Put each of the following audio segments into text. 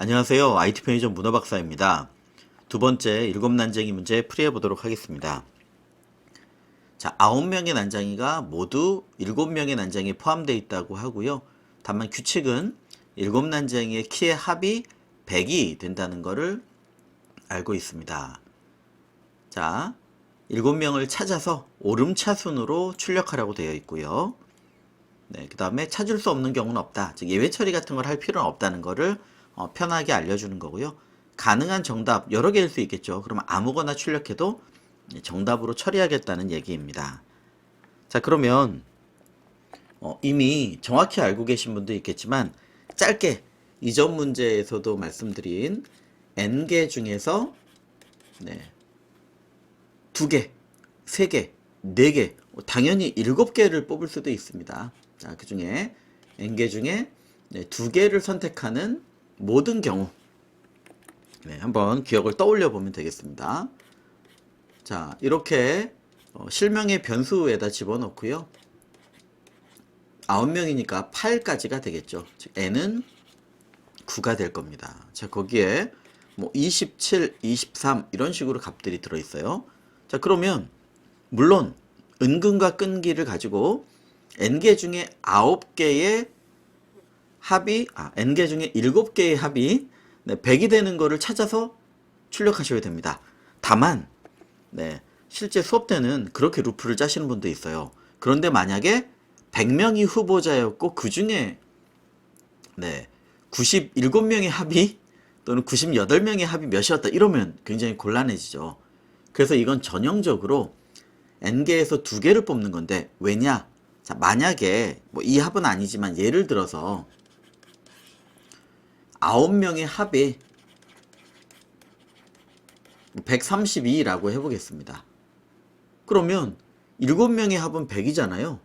안녕하세요. IT 편의점 문어 박사입니다. 두 번째 일곱 난쟁이 문제 풀이해 보도록 하겠습니다. 자, 9명의 난쟁이가 모두 7명의 난쟁이에 포함되어 있다고 하고요. 다만 규칙은 일곱 난쟁이의 키의 합이 100이 된다는 것을 알고 있습니다. 자, 7명을 찾아서 오름차순으로 출력하라고 되어 있고요. 네, 그 다음에 찾을 수 없는 경우는 없다. 즉 예외 처리 같은 걸 할 필요는 없다는 거를 편하게 알려주는 거고요. 가능한 정답 여러 개일 수 있겠죠. 그러면 아무거나 출력해도 정답으로 처리하겠다는 얘기입니다. 자, 그러면 이미 정확히 알고 계신 분도 있겠지만 짧게 이전 문제에서도 말씀드린 n개 중에서 2개, 3개, 4개, 당연히 7개를 뽑을 수도 있습니다. 자, 그 중에 n개 중에 2개를 선택하는 모든 경우 한번 기억을 떠올려 보면 되겠습니다. 자, 이렇게 실명의 변수에다 집어넣고요. 9명이니까 8까지가 되겠죠. 즉 n은 9가 될 겁니다. 자, 거기에 뭐 27, 23 이런 식으로 값들이 들어있어요. 자, 그러면 물론 은근과 끈기를 가지고 n개 중에 9개의 합이 n개 중에 7개의 합이 100이 되는 거를 찾아서 출력하셔야 됩니다. 다만 실제 수업 때는 그렇게 루프를 짜시는 분도 있어요. 그런데 만약에 100명이 후보자였고 그 중에 97명의 합이 또는 98명의 합이 몇이었다 이러면 굉장히 곤란해지죠. 그래서 이건 전형적으로 n개에서 2개를 뽑는 건데 왜냐? 자, 만약에 뭐 이 합은 아니지만 예를 들어서 9명의 합이 132라고 해보겠습니다. 그러면 7명의 합은 100이잖아요.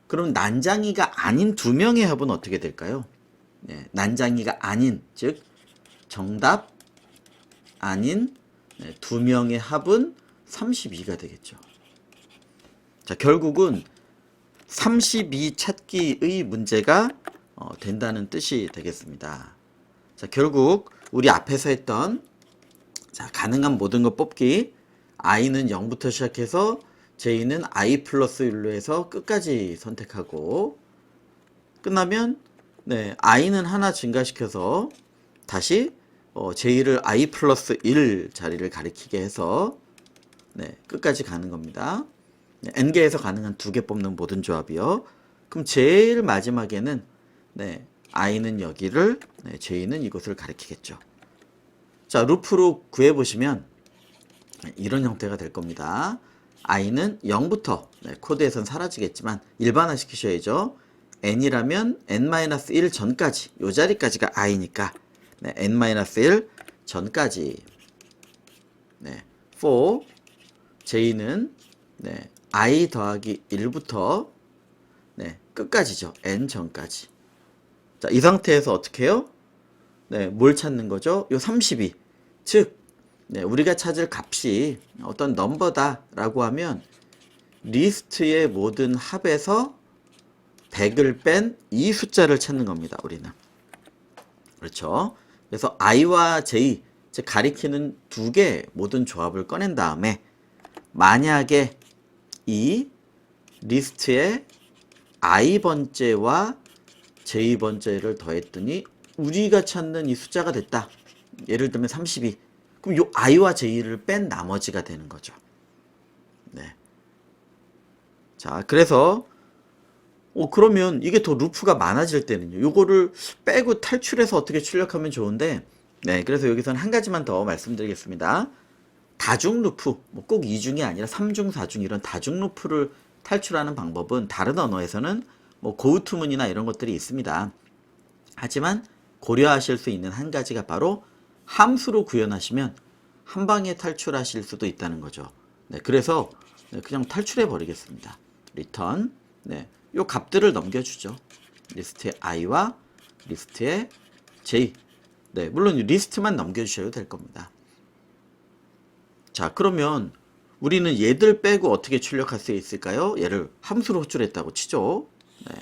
그럼 난장이가 아닌 2명의 합은 어떻게 될까요? 난장이가 아닌, 즉 정답 아닌 2명의 합은 32가 되겠죠. 자, 결국은 32 찾기의 문제가 된다는 뜻이 되겠습니다. 자, 결국 우리 앞에서 했던 가능한 모든 것 뽑기, i는 0부터 시작해서 j는 i 플러스 1로 해서 끝까지 선택하고 끝나면 i는 하나 증가시켜서 다시 j를 i 플러스 1 자리를 가리키게 해서 끝까지 가는 겁니다. n개에서 가능한 2개 뽑는 모든 조합이요. 그럼 제일 마지막에는 i는 여기를, j는 이곳을 가리키겠죠. 자, 루프로 구해보시면 이런 형태가 될 겁니다. i는 0부터 코드에선 사라지겠지만 일반화 시키셔야죠. n이라면 n-1 전까지 이 자리까지가 i니까 n-1 전까지 for j는 i 더하기 1부터 끝까지죠. n 전까지. 자, 이 상태에서 어떻게 해요? 뭘 찾는 거죠? 요 32. 즉, 우리가 찾을 값이 어떤 넘버다 라고 하면 리스트의 모든 합에서 100을 뺀 이 숫자를 찾는 겁니다. 우리는. 그렇죠? 그래서 i와 j, 즉 가리키는 2개 모든 조합을 꺼낸 다음에 만약에 이 리스트에 i번째와 j번째를 더했더니 우리가 찾는 이 숫자가 됐다. 예를 들면 32. 그럼 요 i와 j를 뺀 나머지가 되는 거죠. 자, 그래서 그러면 이게 더 루프가 많아질 때는요. 요거를 빼고 탈출해서 어떻게 출력하면 좋은데 그래서 여기서는 한 가지만 더 말씀드리겠습니다. 다중 루프, 꼭 2중이 아니라 3중, 4중 이런 다중 루프를 탈출하는 방법은 다른 언어에서는 고우투문이나 이런 것들이 있습니다. 하지만 고려하실 수 있는 한 가지가 바로 함수로 구현하시면 한 방에 탈출하실 수도 있다는 거죠. 그래서 그냥 탈출해 버리겠습니다. return 요 값들을 넘겨주죠. 리스트의 i와 리스트의 j. 물론 리스트만 넘겨주셔도 될 겁니다. 자, 그러면 우리는 얘들 빼고 어떻게 출력할 수 있을까요? 얘를 함수로 호출했다고 치죠.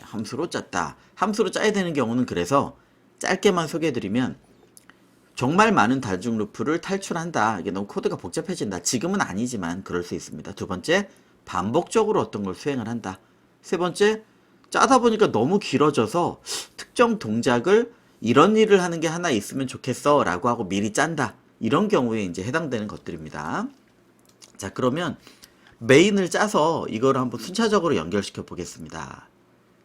함수로 짰다. 함수로 짜야 되는 경우는 그래서 짧게만 소개해드리면 정말 많은 다중 루프를 탈출한다. 이게 너무 코드가 복잡해진다. 지금은 아니지만 그럴 수 있습니다. 두 번째, 반복적으로 어떤 걸 수행을 한다. 세 번째, 짜다 보니까 너무 길어져서 특정 동작을 이런 일을 하는 게 하나 있으면 좋겠어 라고 하고 미리 짠다. 이런 경우에 이제 해당되는 것들입니다. 자, 그러면 메인을 짜서 이걸 한번 순차적으로 연결시켜 보겠습니다.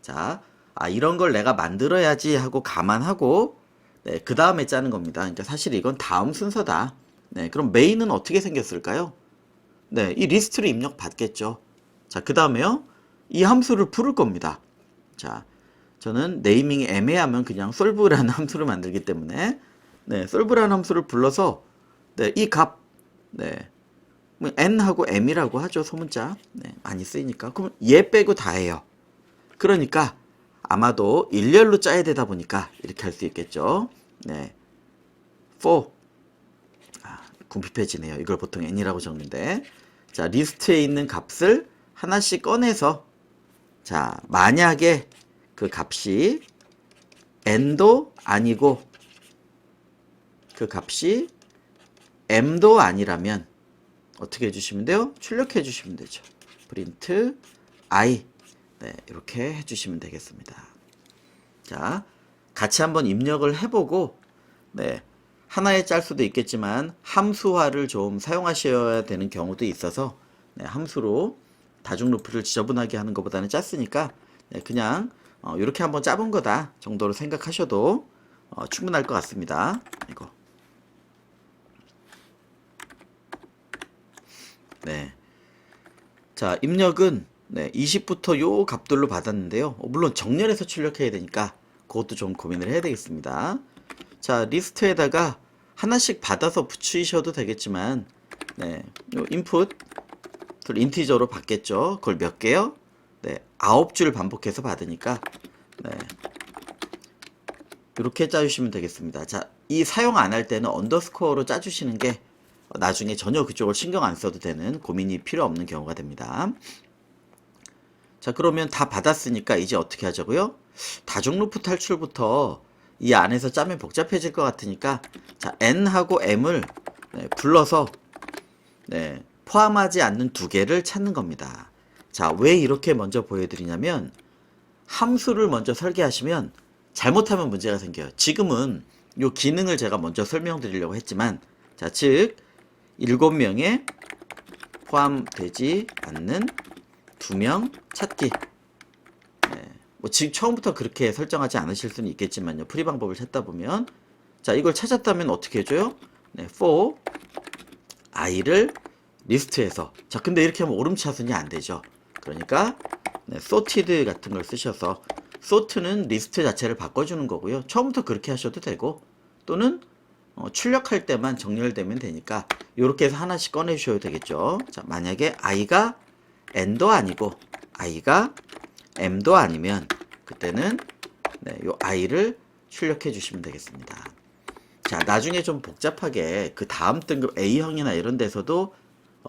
자, 이런 걸 내가 만들어야지 하고 감안하고, 네, 그 다음에 짜는 겁니다. 그러니까 사실 이건 다음 순서다. 네, 그럼 메인은 어떻게 생겼을까요? 네, 이 리스트를 입력 받겠죠. 자, 그 다음에요. 이 함수를 부를 겁니다. 자, 저는 네이밍이 애매하면 그냥 solve라는 함수를 만들기 때문에, 네, solve라는 함수를 불러서, 네, 이 값, 네, n하고 m이라고 하죠, 소문자. 네, 많이 쓰이니까. 그럼 얘 빼고 다 해요. 그러니까 아마도 일렬로 짜야 되다 보니까 이렇게 할 수 있겠죠. 네, for, 궁핍해지네요. 이걸 보통 n이라고 적는데, 자, 리스트에 있는 값을 하나씩 꺼내서, 자, 만약에 그 값이 n도 아니고 그 값이 m도 아니라면 어떻게 해주시면 돼요? 출력해 주시면 되죠. print I, 네, 이렇게 해주시면 되겠습니다. 자, 같이 한번 입력을 해보고, 네, 하나에 짤 수도 있겠지만 함수화를 좀 사용하셔야 되는 경우도 있어서, 네, 함수로 다중 루프를 지저분하게 하는 것보다는 짰으니까, 네, 그냥 이렇게 한번 짜본 거다 정도로 생각하셔도 충분할 것 같습니다. 이거. 네. 자, 입력은, 네, 20부터 요 값들로 받았는데요. 물론 정렬해서 출력해야 되니까 그것도 좀 고민을 해야 되겠습니다. 자, 리스트에다가 하나씩 받아서 붙이셔도 되겠지만, 네, 요 인풋 인티저로 받겠죠. 그걸 몇 개요? 네, 9줄 반복해서 받으니까, 네, 이렇게 짜주시면 되겠습니다. 자, 이 사용 안 할 때는 언더스코어로 짜주시는 게 나중에 전혀 그쪽을 신경 안 써도 되는, 고민이 필요 없는 경우가 됩니다. 자, 그러면 다 받았으니까 이제 어떻게 하자고요? 다중 루프 탈출부터 이 안에서 짜면 복잡해질 것 같으니까, 자, n하고 m을, 네, 불러서, 네, 포함하지 않는 두 개를 찾는 겁니다. 자, 왜 이렇게 먼저 보여드리냐면, 함수를 먼저 설계하시면 잘못하면 문제가 생겨요. 지금은 이 기능을 제가 먼저 설명드리려고 했지만, 자, 즉 7명에 포함되지 않는 2명 찾기. 네, 뭐 지금 처음부터 그렇게 설정하지 않으실 수는 있겠지만요. 프리 방법을 찾다 보면, 자, 이걸 찾았다면 어떻게 해줘요? 네, for i를 리스트에서, 자, 근데 이렇게 하면 오름차순이 안 되죠. 그러니까, 네, sorted 같은 걸 쓰셔서, sort는 리스트 자체를 바꿔주는 거고요. 처음부터 그렇게 하셔도 되고, 또는 출력할 때만 정렬되면 되니까 이렇게 해서 하나씩 꺼내 주셔도 되겠죠. 자, 만약에 i가 n도 아니고 i가 m도 아니면 그때는, 네, 요 i를 출력해 주시면 되겠습니다. 자, 나중에 좀 복잡하게 그 다음 등급 A형이나 이런 데서도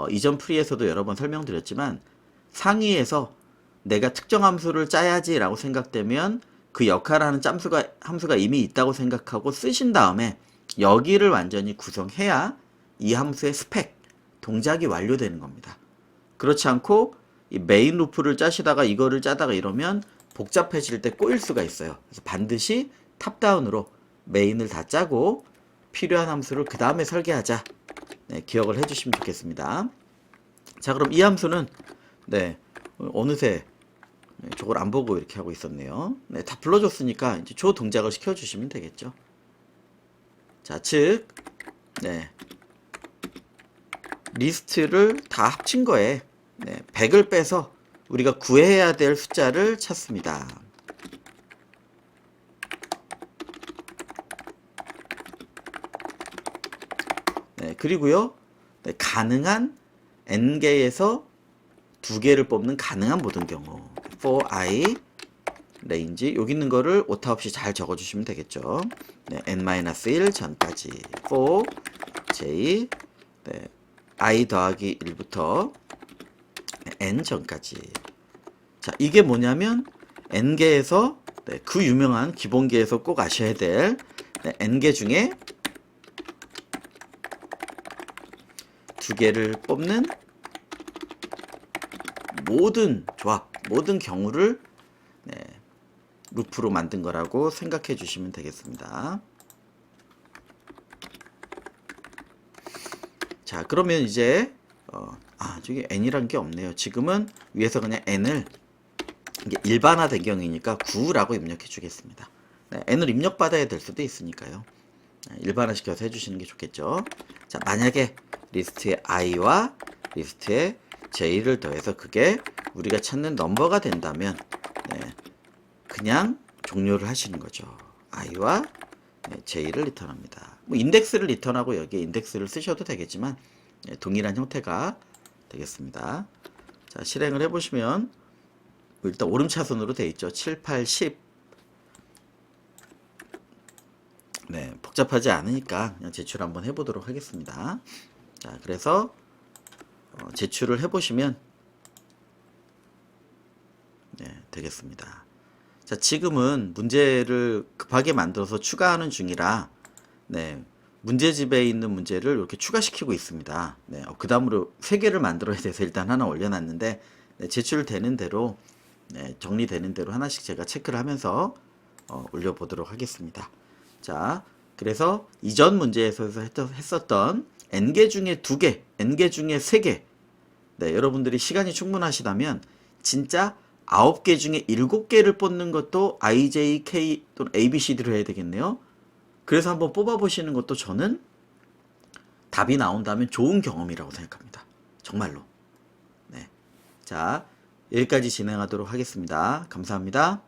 이전 프리에서도 여러 번 설명드렸지만, 상위에서 내가 특정 함수를 짜야지 라고 생각되면 그 역할을 하는 함수가 이미 있다고 생각하고 쓰신 다음에 여기를 완전히 구성해야 이 함수의 스펙, 동작이 완료되는 겁니다. 그렇지 않고 이 메인 루프를 짜시다가 이거를 짜다가 이러면 복잡해질 때 꼬일 수가 있어요. 그래서 반드시 탑다운으로 메인을 다 짜고 필요한 함수를 그 다음에 설계하자. 네, 기억을 해주시면 좋겠습니다. 자, 그럼 이 함수는, 네, 어느새, 네, 저걸 안 보고 이렇게 하고 있었네요. 네, 다 불러줬으니까 이제 조 동작을 시켜주시면 되겠죠. 자, 즉, 네, 리스트를 다 합친 거에, 네, 100을 빼서 우리가 구해야 될 숫자를 찾습니다. 네, 그리고요, 네, 가능한 n개에서 2개를 뽑는 가능한 모든 경우, for i range, 여기 있는 거를 오타 없이 잘 적어주시면 되겠죠. 네, n-1 전까지 for j, 네, i 더하기 1부터 n 전까지. 자, 이게 뭐냐면 n개에서, 네, 그 유명한 기본계에서 꼭 아셔야 될, 네, n개 중에 두 개를 뽑는 모든 조합, 모든 경우를 네, 루프로 만든 거라고 생각해 주시면 되겠습니다. 자, 그러면 이제 저기 n이란 게 없네요. 지금은 위에서 그냥 n을 이게 일반화된 경우이니까 9라고 입력해 주겠습니다. 네, n을 입력받아야 될 수도 있으니까요. 네, 일반화시켜서 해주시는 게 좋겠죠. 자, 만약에 리스트에 i와 리스트에 j를 더해서 그게 우리가 찾는 넘버가 된다면 네, 그냥 종료를 하시는 거죠. i와 j를 리턴합니다. 뭐 인덱스를 리턴하고 여기에 인덱스를 쓰셔도 되겠지만 동일한 형태가 되겠습니다. 자, 실행을 해보시면 일단 오름차순으로 되어 있죠. 7, 8, 10. 네, 복잡하지 않으니까 그냥 제출 한번 해보도록 하겠습니다. 자, 그래서 제출을 해보시면 네, 되겠습니다. 자, 지금은 문제를 급하게 만들어서 추가하는 중이라 네, 문제집에 있는 문제를 이렇게 추가시키고 있습니다. 네, 그 다음으로 3개를 만들어야 돼서 일단 하나 올려놨는데 네, 제출되는 대로 네, 정리되는 대로 하나씩 제가 체크를 하면서 올려보도록 하겠습니다. 자, 그래서 이전 문제에서 했었던 n개 중에 2개, n개 중에 3개 네, 여러분들이 시간이 충분하시다면 진짜 9개 중에 7개를 뽑는 것도 IJ, K 또는 ABCD로 해야 되겠네요. 그래서 한번 뽑아보시는 것도 저는 답이 나온다면 좋은 경험이라고 생각합니다. 정말로. 네. 자, 여기까지 진행하도록 하겠습니다. 감사합니다.